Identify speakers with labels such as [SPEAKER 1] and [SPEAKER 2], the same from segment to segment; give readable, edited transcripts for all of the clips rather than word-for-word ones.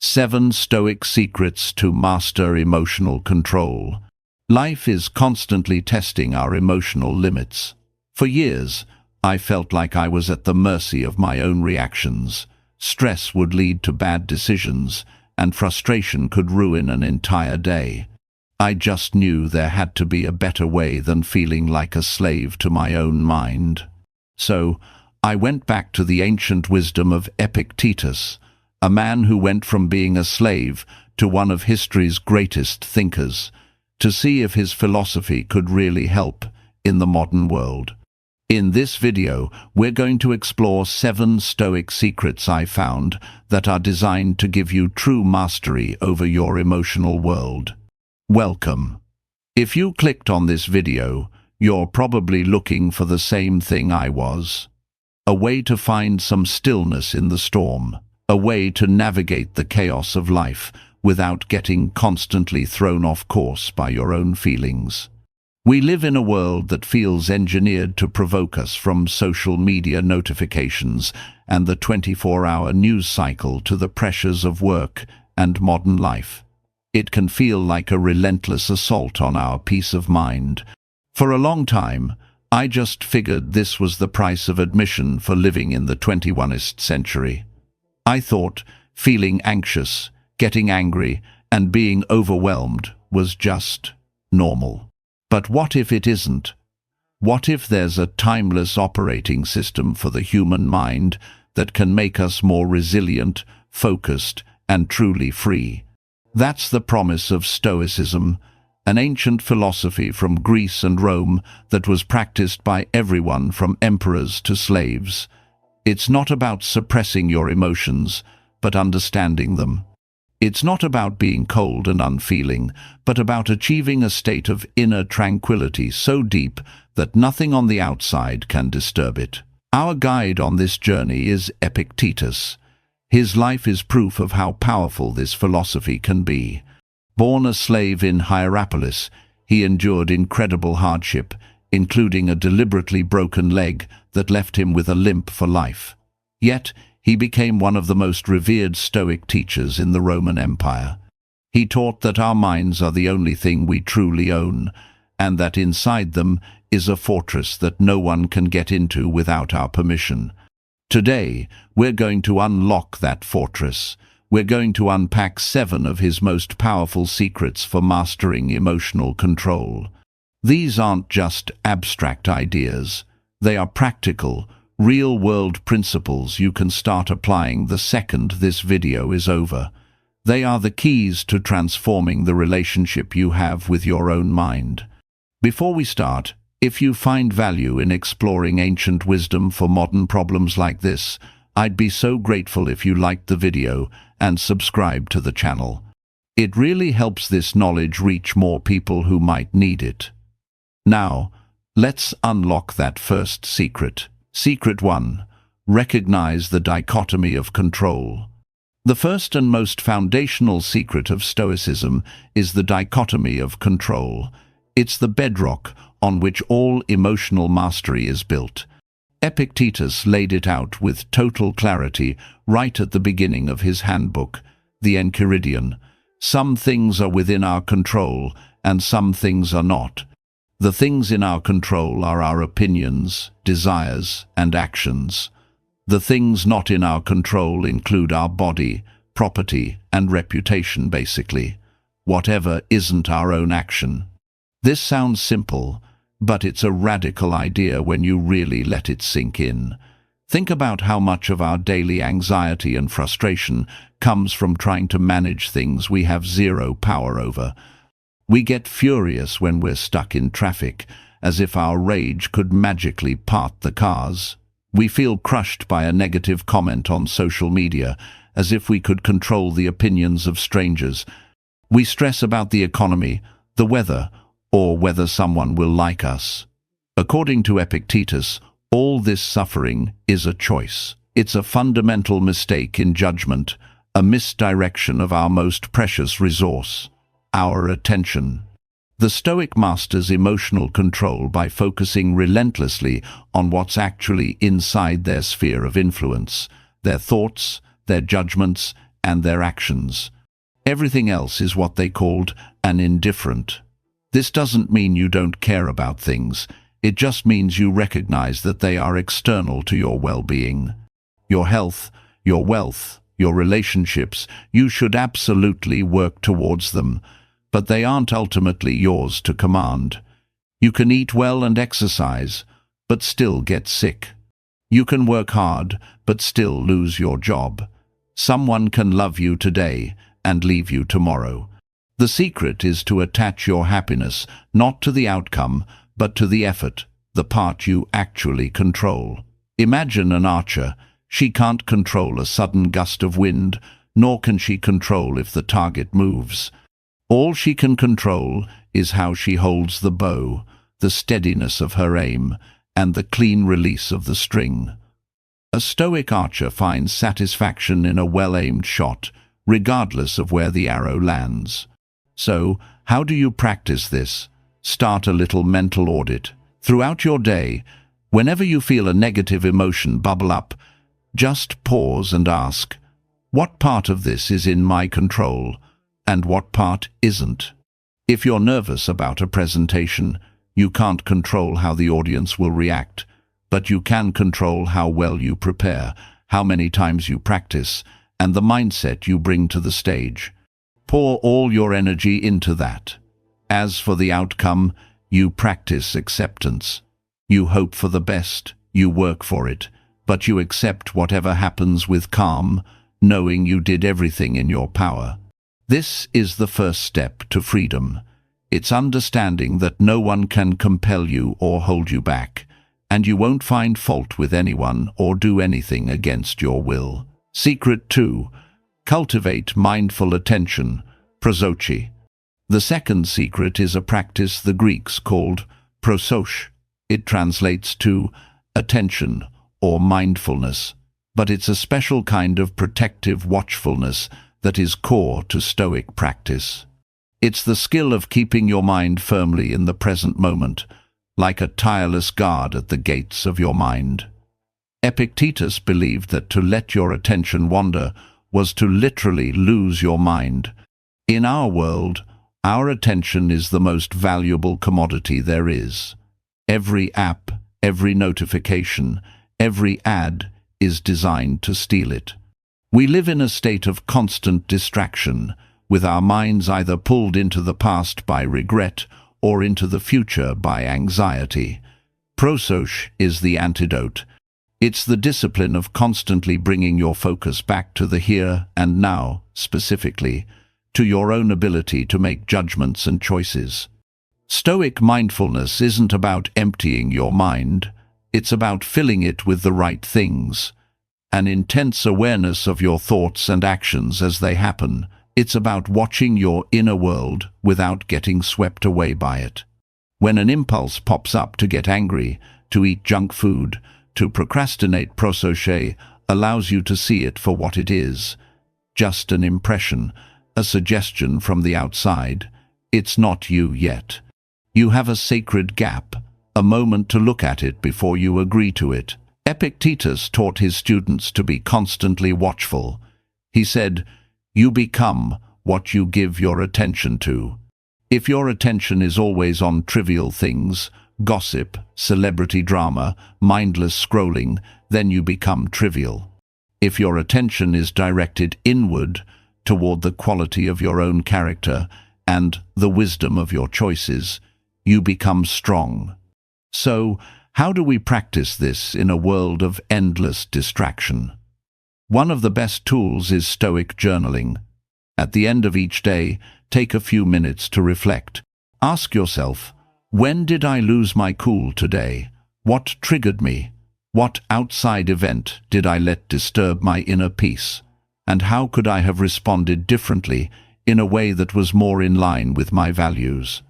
[SPEAKER 1] 7 Stoic Secrets to Master Emotional Control. Life is constantly testing our emotional limits. For years, I felt like I was at the mercy of my own reactions. Stress would lead to bad decisions, and frustration could ruin an entire day. I just knew there had to be a better way than feeling like a slave to my own mind. So, I went back to the ancient wisdom of Epictetus, a man who went from being a slave to one of history's greatest thinkers, to see if his philosophy could really help in the modern world. In this video, we're going to explore 7 Stoic secrets I found that are designed to give you true mastery over your emotional world. Welcome. If you clicked on this video, you're probably looking for the same thing I was. A way to find some stillness in the storm. A way to navigate the chaos of life without getting constantly thrown off course by your own feelings. We live in a world that feels engineered to provoke us, from social media notifications and the 24-hour news cycle to the pressures of work and modern life. It can feel like a relentless assault on our peace of mind. For a long time, I just figured this was the price of admission for living in the 21st century. I thought feeling anxious, getting angry, and being overwhelmed was just normal. But what if it isn't? What if there's a timeless operating system for the human mind that can make us more resilient, focused, and truly free? That's the promise of Stoicism, an ancient philosophy from Greece and Rome that was practiced by everyone from emperors to slaves. It's not about suppressing your emotions, but understanding them. It's not about being cold and unfeeling, but about achieving a state of inner tranquility so deep that nothing on the outside can disturb it. Our guide on this journey is Epictetus. His life is proof of how powerful this philosophy can be. Born a slave in Hierapolis, he endured incredible hardship, including a deliberately broken leg that left him with a limp for life. Yet, he became one of the most revered Stoic teachers in the Roman Empire. He taught that our minds are the only thing we truly own, and that inside them is a fortress that no one can get into without our permission. Today, we're going to unlock that fortress. We're going to unpack 7 of his most powerful secrets for mastering emotional control. These aren't just abstract ideas. They are practical, real-world principles you can start applying the second this video is over. They are the keys to transforming the relationship you have with your own mind. Before we start, if you find value in exploring ancient wisdom for modern problems like this, I'd be so grateful if you liked the video and subscribe to the channel. It really helps this knowledge reach more people who might need it. Now, let's unlock that first secret. Secret 1. Recognize the dichotomy of control. The first and most foundational secret of Stoicism is the dichotomy of control. It's the bedrock on which all emotional mastery is built. Epictetus laid it out with total clarity right at the beginning of his handbook, the Enchiridion. Some things are within our control, and some things are not. The things in our control are our opinions, desires, and actions. The things not in our control include our body, property, and reputation, basically. Whatever isn't our own action. This sounds simple, but it's a radical idea when you really let it sink in. Think about how much of our daily anxiety and frustration comes from trying to manage things we have zero power over. We get furious when we're stuck in traffic, as if our rage could magically part the cars. We feel crushed by a negative comment on social media, as if we could control the opinions of strangers. We stress about the economy, the weather, or whether someone will like us. According to Epictetus, all this suffering is a choice. It's a fundamental mistake in judgment, a misdirection of our most precious resource, our attention. The Stoic masters emotional control by focusing relentlessly on what's actually inside their sphere of influence, their thoughts, their judgments, and their actions. Everything else is what they called an indifferent. This doesn't mean you don't care about things. It just means you recognize that they are external to your well-being. Your health, your wealth, your relationships, you should absolutely work towards them, but they aren't ultimately yours to command. You can eat well and exercise, but still get sick. You can work hard, but still lose your job. Someone can love you today and leave you tomorrow. The secret is to attach your happiness not to the outcome, but to the effort, the part you actually control. Imagine an archer. She can't control a sudden gust of wind, nor can she control if the target moves. All she can control is how she holds the bow, the steadiness of her aim, and the clean release of the string. A Stoic archer finds satisfaction in a well-aimed shot, regardless of where the arrow lands. So, how do you practice this? Start a little mental audit. Throughout your day, whenever you feel a negative emotion bubble up, just pause and ask, what part of this is in my control, and what part isn't? If you're nervous about a presentation, you can't control how the audience will react, but you can control how well you prepare, how many times you practice, and the mindset you bring to the stage. Pour all your energy into that. As for the outcome, you practice acceptance. You hope for the best, you work for it, but you accept whatever happens with calm, knowing you did everything in your power. This is the first step to freedom. It's understanding that no one can compel you or hold you back, and you won't find fault with anyone or do anything against your will. Secret 2. Cultivate mindful attention, prosochi. The second secret is a practice the Greeks called prosoche. It translates to attention or mindfulness, but it's a special kind of protective watchfulness that is core to Stoic practice. It's the skill of keeping your mind firmly in the present moment, like a tireless guard at the gates of your mind. Epictetus believed that to let your attention wander was to literally lose your mind. In our world, our attention is the most valuable commodity there is. Every app, every notification, every ad is designed to steal it. We live in a state of constant distraction, with our minds either pulled into the past by regret or into the future by anxiety. Prosoche is the antidote. It's the discipline of constantly bringing your focus back to the here and now, specifically, to your own ability to make judgments and choices. Stoic mindfulness isn't about emptying your mind, it's about filling it with the right things. An intense awareness of your thoughts and actions as they happen. It's about watching your inner world without getting swept away by it. When an impulse pops up to get angry, to eat junk food, to procrastinate, prosoche allows you to see it for what it is. Just an impression, a suggestion from the outside. It's not you yet. You have a sacred gap, a moment to look at it before you agree to it. Epictetus taught his students to be constantly watchful. He said, "You become what you give your attention to." If your attention is always on trivial things, gossip, celebrity drama, mindless scrolling, then you become trivial. If your attention is directed inward, toward the quality of your own character and the wisdom of your choices, you become strong. So, how do we practice this in a world of endless distraction? One of the best tools is Stoic journaling. At the end of each day, take a few minutes to reflect. Ask yourself, when did I lose my cool today? What triggered me? What outside event did I let disturb my inner peace? And how could I have responded differently in a way that was more in line with my values?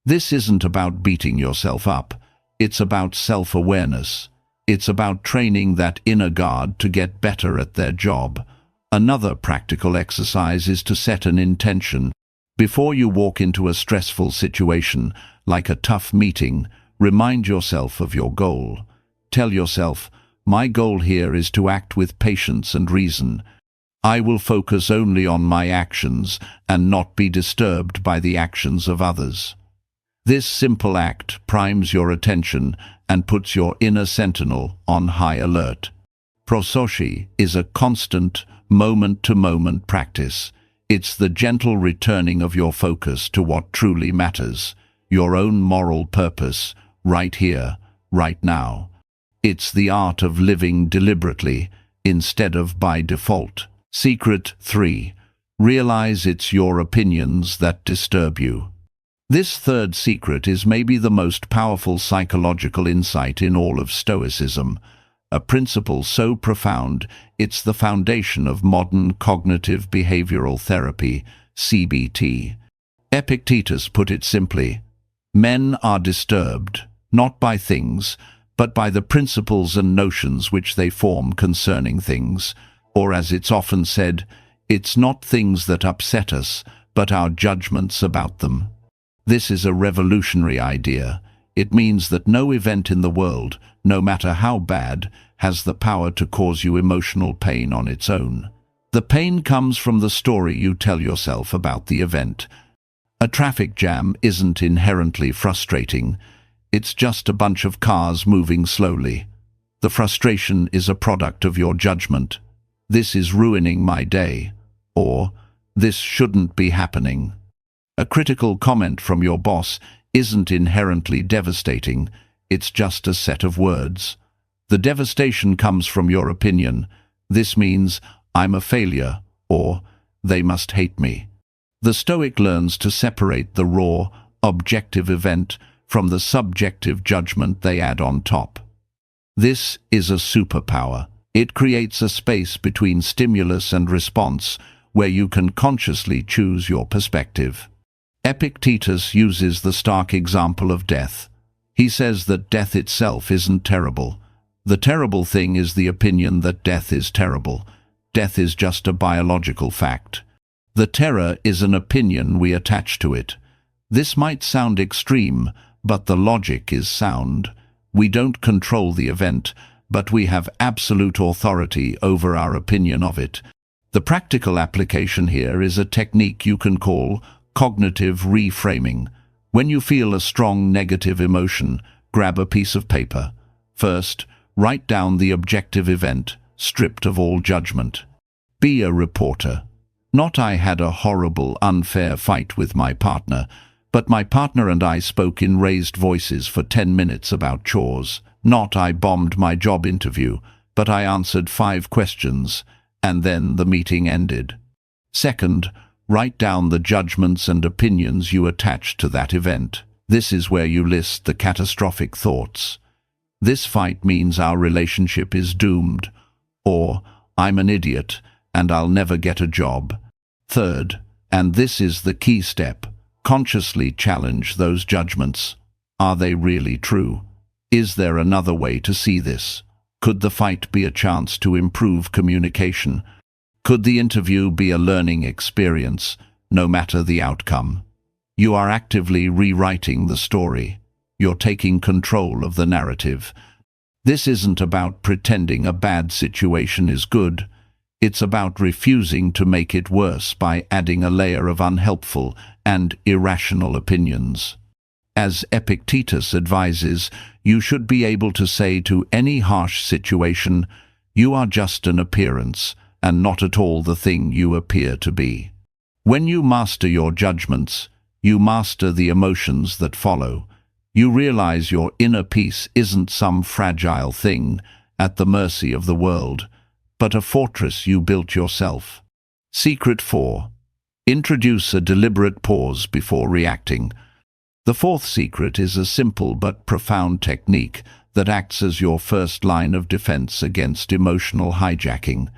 [SPEAKER 1] This isn't about beating yourself up. It's about self-awareness. It's about training that inner guard to get better at their job. Another practical exercise is to set an intention. Before you walk into a stressful situation, like a tough meeting, remind yourself of your goal. Tell yourself, my goal here is to act with patience and reason. I will focus only on my actions and not be disturbed by the actions of others. This simple act primes your attention and puts your inner sentinel on high alert. Prosophy is a constant, moment-to-moment practice. It's the gentle returning of your focus to what truly matters, your own moral purpose, right here, right now. It's the art of living deliberately, instead of by default. Secret 3. Realize it's your opinions that disturb you. This third secret is maybe the most powerful psychological insight in all of Stoicism, a principle so profound it's the foundation of modern cognitive behavioral therapy, CBT. Epictetus put it simply, men are disturbed, not by things, but by the principles and notions which they form concerning things, or as it's often said, it's not things that upset us, but our judgments about them. This is a revolutionary idea. It means that no event in the world, no matter how bad, has the power to cause you emotional pain on its own. The pain comes from the story you tell yourself about the event. A traffic jam isn't inherently frustrating. It's just a bunch of cars moving slowly. The frustration is a product of your judgment. This is ruining my day, or this shouldn't be happening. A critical comment from your boss isn't inherently devastating. It's just a set of words. The devastation comes from your opinion. This means, I'm a failure, or they must hate me. The Stoic learns to separate the raw, objective event from the subjective judgment they add on top. This is a superpower. It creates a space between stimulus and response where you can consciously choose your perspective. Epictetus uses the stark example of death. He says that death itself isn't terrible. The terrible thing is the opinion that death is terrible. Death is just a biological fact. The terror is an opinion we attach to it. This might sound extreme, but the logic is sound. We don't control the event, but we have absolute authority over our opinion of it. The practical application here is a technique you can call cognitive reframing. When you feel a strong negative emotion, grab a piece of paper. First, write down the objective event, stripped of all judgment. Be a reporter. Not I had a horrible, unfair fight with my partner, but my partner and I spoke in raised voices for 10 minutes about chores. Not I bombed my job interview, but I answered 5 questions, and then the meeting ended. Second, write down the judgments and opinions you attach to that event. This is where you list the catastrophic thoughts. This fight means our relationship is doomed, or I'm an idiot and I'll never get a job. Third, and this is the key step, consciously challenge those judgments. Are they really true? Is there another way to see this? Could the fight be a chance to improve communication? Could the interview be a learning experience, no matter the outcome? You are actively rewriting the story. You're taking control of the narrative. This isn't about pretending a bad situation is good. It's about refusing to make it worse by adding a layer of unhelpful and irrational opinions. As Epictetus advises, you should be able to say to any harsh situation, you are just an appearance, and not at all the thing you appear to be. When you master your judgments, you master the emotions that follow. You realize your inner peace isn't some fragile thing at the mercy of the world, but a fortress you built yourself. Secret 4. Introduce a deliberate pause before reacting. The fourth secret is a simple but profound technique that acts as your first line of defense against emotional hijacking.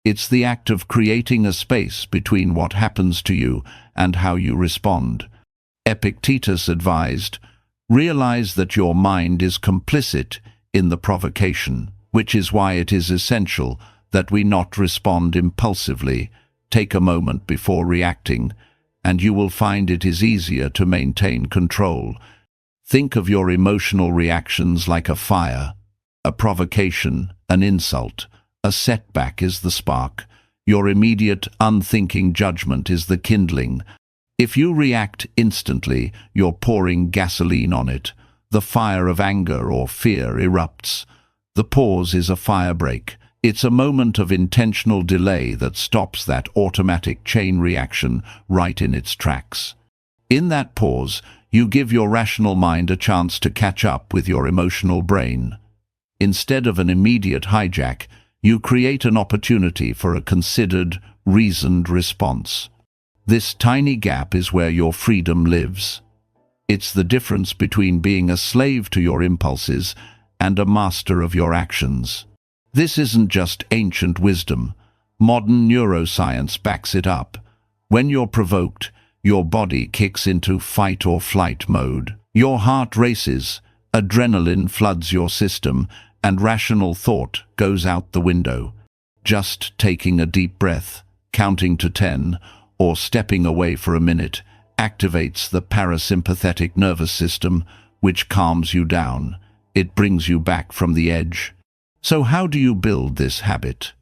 [SPEAKER 1] It's the act of creating a space between what happens to you and how you respond. Epictetus advised, realize that your mind is complicit in the provocation, which is why it is essential that we not respond impulsively. Take a moment before reacting, and you will find it is easier to maintain control. Think of your emotional reactions like a fire, a provocation, an insult. A setback is the spark. Your immediate, unthinking judgment is the kindling. If you react instantly, you're pouring gasoline on it. The fire of anger or fear erupts. The pause is a firebreak. It's a moment of intentional delay that stops that automatic chain reaction right in its tracks. In that pause, you give your rational mind a chance to catch up with your emotional brain. Instead of an immediate hijack, you create an opportunity for a considered, reasoned response. This tiny gap is where your freedom lives. It's the difference between being a slave to your impulses and a master of your actions. This isn't just ancient wisdom. Modern neuroscience backs it up. When you're provoked, your body kicks into fight or flight mode. Your heart races, adrenaline floods your system, and rational thought goes out the window. Just taking a deep breath, counting to 10, or stepping away for a minute activates the parasympathetic nervous system, which calms you down. It brings you back from the edge. So how do you build this habit?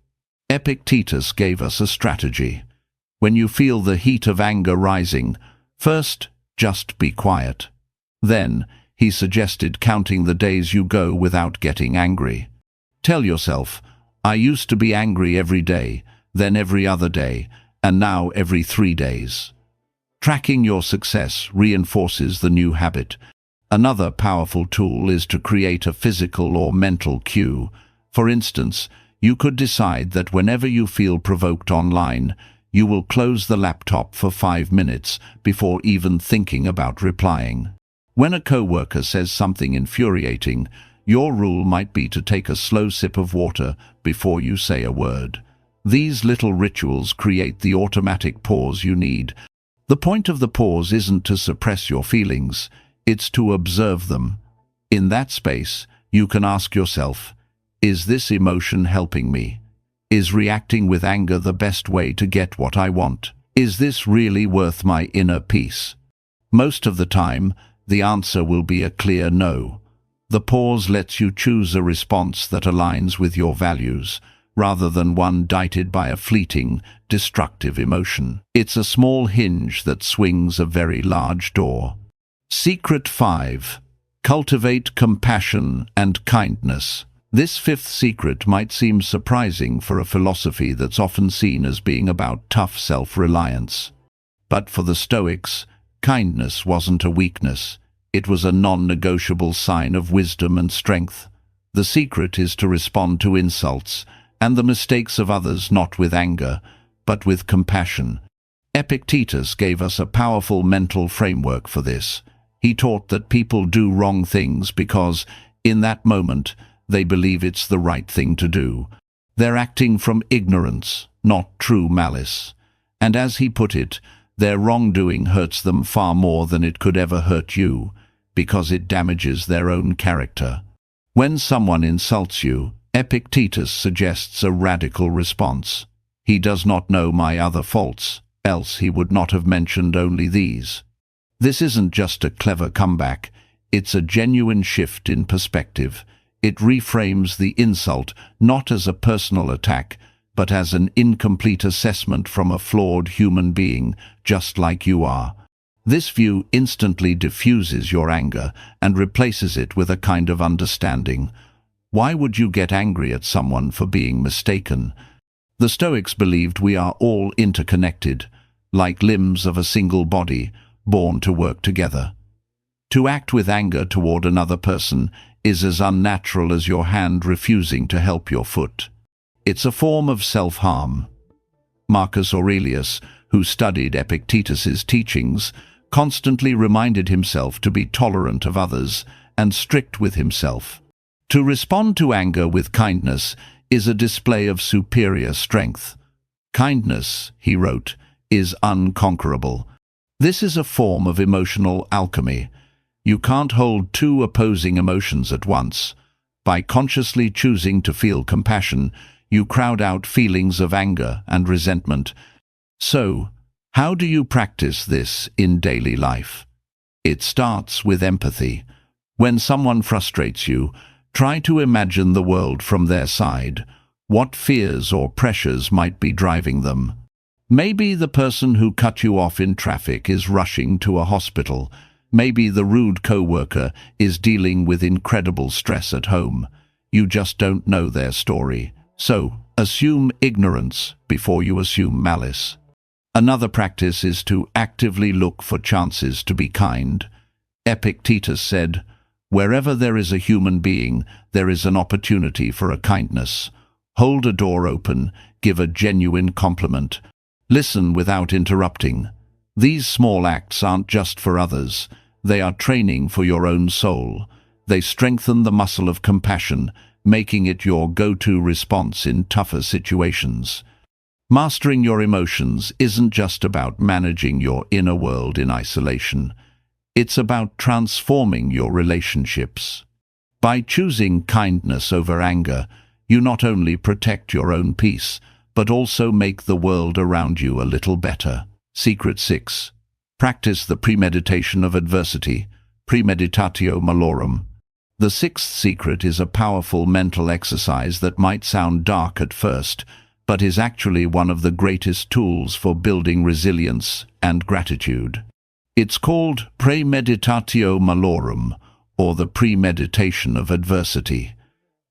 [SPEAKER 1] Epictetus gave us a strategy. When you feel the heat of anger rising, first, just be quiet. Then, he suggested counting the days you go without getting angry. Tell yourself, I used to be angry every day, then every other day, and now every 3 days. Tracking your success reinforces the new habit. Another powerful tool is to create a physical or mental cue. For instance, you could decide that whenever you feel provoked online, you will close the laptop for 5 minutes before even thinking about replying. When a coworker says something infuriating, your rule might be to take a slow sip of water before you say a word. These little rituals create the automatic pause you need. The point of the pause isn't to suppress your feelings, it's to observe them. In that space, you can ask yourself, is this emotion helping me? Is reacting with anger the best way to get what I want? Is this really worth my inner peace? Most of the time, the answer will be a clear no. The pause lets you choose a response that aligns with your values, rather than one dictated by a fleeting, destructive emotion. It's a small hinge that swings a very large door. Secret 5. Cultivate compassion and kindness. This fifth secret might seem surprising for a philosophy that's often seen as being about tough self-reliance. But for the Stoics, kindness wasn't a weakness. It was a non-negotiable sign of wisdom and strength. The secret is to respond to insults and the mistakes of others not with anger, but with compassion. Epictetus gave us a powerful mental framework for this. He taught that people do wrong things because, in that moment, they believe it's the right thing to do. They're acting from ignorance, not true malice. And as he put it, their wrongdoing hurts them far more than it could ever hurt you, because it damages their own character. When someone insults you, Epictetus suggests a radical response. He does not know my other faults, else he would not have mentioned only these. This isn't just a clever comeback, it's a genuine shift in perspective. It reframes the insult not as a personal attack, but as an incomplete assessment from a flawed human being, just like you are. This view instantly diffuses your anger and replaces it with a kind of understanding. Why would you get angry at someone for being mistaken? The Stoics believed we are all interconnected, like limbs of a single body, born to work together. To act with anger toward another person is as unnatural as your hand refusing to help your foot. It's a form of self-harm. Marcus Aurelius, who studied Epictetus's teachings, constantly reminded himself to be tolerant of others and strict with himself. To respond to anger with kindness is a display of superior strength. Kindness, he wrote, is unconquerable. This is a form of emotional alchemy. You can't hold two opposing emotions at once. By consciously choosing to feel compassion, you crowd out feelings of anger and resentment. So, how do you practice this in daily life? It starts with empathy. When someone frustrates you, try to imagine the world from their side. What fears or pressures might be driving them? Maybe the person who cut you off in traffic is rushing to a hospital. Maybe the rude coworker is dealing with incredible stress at home. You just don't know their story. So, assume ignorance before you assume malice. Another practice is to actively look for chances to be kind. Epictetus said, "Wherever there is a human being, there is an opportunity for a kindness. Hold a door open, give a genuine compliment. Listen without interrupting." These small acts aren't just for others. They are training for your own soul. They strengthen the muscle of compassion, making it your go-to response in tougher situations. Mastering your emotions isn't just about managing your inner world in isolation. It's about transforming your relationships. By choosing kindness over anger, you not only protect your own peace, but also make the world around you a little better. Secret 6. Practice the premeditation of adversity, premeditatio malorum. The sixth secret is a powerful mental exercise that might sound dark at first, but is actually one of the greatest tools for building resilience and gratitude. It's called premeditatio malorum, or the premeditation of adversity.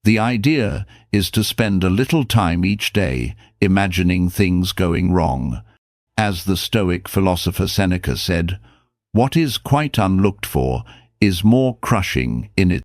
[SPEAKER 1] The idea is to spend a little time each day imagining things going wrong. As the Stoic philosopher Seneca said, "What is quite unlooked for is more crushing in its